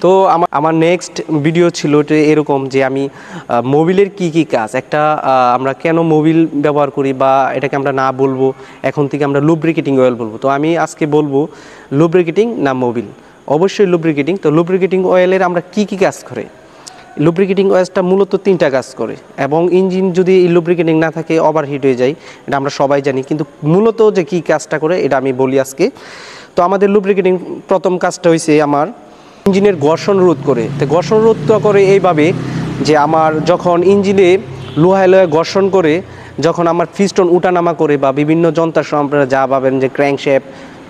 তো আমার next video ছিল এরকম যে আমি মোবিলের কি কাজ একটা আমরা কেন মোবিল ব্যবহার করি বা এটাকে আমরা না বলবো, এখন থেকে আমরা লুব্রিকেটিং অয়েল বলবো। তো আমি আজকে বলবো লুব্রিকেটিং না মোবিল। অবশ্যই লুব্রিকেটিং। তো লুব্রিকেটিং অয়েলের আমরা কি কাজ করে, লুব্রিকেটিং অয়েলটা মূলত 3টা কাজ করে এবং ইঞ্জিন যদি লুব্রিকেটিং না থাকে ওভারহিট হয়ে যায়, এটা আমরা সবাই জানি। কিন্তু মূলত যে কী কাজটা করে এটা আমি বলি আজকে। তো আমাদের লুব্রিকেটিং প্রথম কাজটা হয়েছে আমার ইঞ্জিনের ঘর্ষণ রোধ করে। তো ঘর্ষণ রোধটা করে এইভাবে যে আমার যখন ইঞ্জিনে লোহায় ঘর্ষণ করে, যখন আমার পিস্টন উঠানামা করে বা বিভিন্ন যন্ত্রাংশ আপনারা যা পাবেন যে ক্র্যাঙ্কশ্যাফট,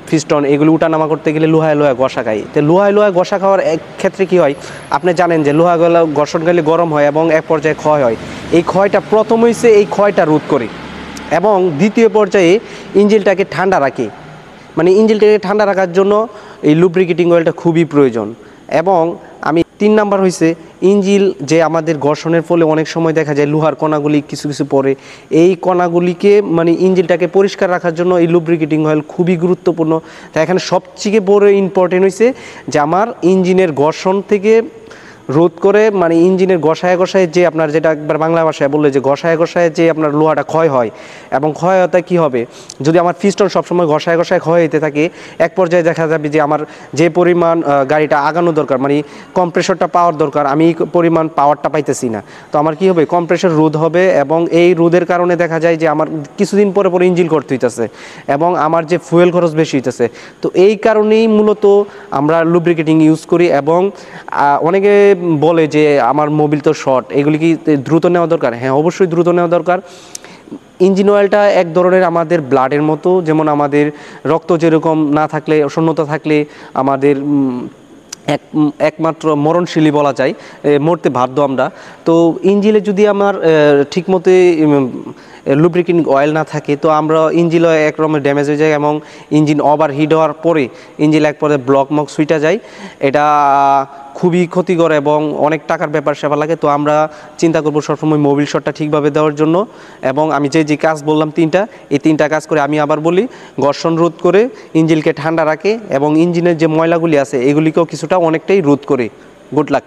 পিস্টন এগুলো উঠানামা করতে গেলে লোহায় ঘষা খায়। তো লোহায় ঘষা খাওয়ার এক ক্ষেত্রে কী হয়, আপনি জানেন যে লোহাগুলো ঘর্ষণ গেলে গরম হয় এবং এক পর্যায়ে ক্ষয় হয়। এই ক্ষয়টা প্রথম হয়েছে এই ক্ষয়টা রোধ করে এবং দ্বিতীয় পর্যায়ে ইঞ্জিনটাকে ঠান্ডা রাখে। মানে ইঞ্জিনটাকে ঠান্ডা রাখার জন্য এই লুব্রিকেটিং অয়েলটা খুবই প্রয়োজন। এবং আমি 3 নাম্বার হয়েছে ইঞ্জিন যে আমাদের ঘর্ষণের ফলে অনেক সময় দেখা যায় লোহার কণাগুলি কিছু পড়ে, এই কণাগুলিকে মানে ইঞ্জিনটাকে পরিষ্কার রাখার জন্য এই লুব্রিকেটিং অয়েল খুবই গুরুত্বপূর্ণ। তাই এখানে সবচেয়ে বড় ইম্পর্টেন্ট হয়েছে যে আমার ইঞ্জিনের ঘর্ষণ থেকে রোধ করে, মানে ইঞ্জিনের ঘষায় যে আপনার যেটা একবার বাংলা ভাষায় বললে যে ঘষায় যে আপনার লোহাটা ক্ষয় হয়, এবং ক্ষয় হতে কী হবে, যদি আমার পিস্টন সবসময় ঘষায় ক্ষয় হতে থাকে, এক পর্যায়ে দেখা যাবে যে আমার যে পরিমাণ গাড়িটা আগানো দরকার, মানে কম্প্রেসরটা পাওয়ার দরকার, আমি এই পরিমাণ পাওয়ারটা পাইতেছি না। তো আমার কী হবে, কম্প্রেসর রোধ হবে এবং এই রোধের কারণে দেখা যায় যে আমার কিছুদিন পরে ইঞ্জিন করতে হইতেছে এবং আমার যে ফুয়েল খরচ বেশি হইতেছে। তো এই কারণেই মূলত আমরা লুব্রিকেটিং ইউজ করি। এবং অনেকে বলে যে আমার মোবিল তো শর্ট, এগুলি কি দ্রুত নেওয়া দরকার? হ্যাঁ, অবশ্যই দ্রুত নেওয়া দরকার। ইঞ্জিন অয়েলটা এক ধরনের আমাদের ব্লাডের মতো, যেমন আমাদের রক্ত যেরকম না থাকলে, শূন্যতা থাকলে আমাদের একমাত্র মরণশীলই বলা যায়, মরতে বাধ্য আমরা। তো ইঞ্জিনে যদি আমার ঠিকমতো লুব্রিকেটিং অয়েল না থাকে, তো আমরা ইঞ্জিন এক রকমের ড্যামেজ হয়ে যায় এবং ইঞ্জিন ওভারহিট হওয়ার পরে ইঞ্জিন এক পরে ব্লক মক সুইটা যায়। এটা খুবই ক্ষতিকর এবং অনেক টাকার ব্যাপার সেবা লাগে। তো আমরা চিন্তা করবো সবসময় মোবিল শটটা ঠিকভাবে দেওয়ার জন্য। এবং আমি যে কাজ বললাম 3টা, এই 3টা কাজ করে, আমি আবার বলি, ঘর্ষণ রোধ করে, ইঞ্জিনকে ঠান্ডা রাখে এবং ইঞ্জিনের যে ময়লাগুলি আছে এগুলিকেও কিছুটা অনেকটাই রোধ করে। Good luck.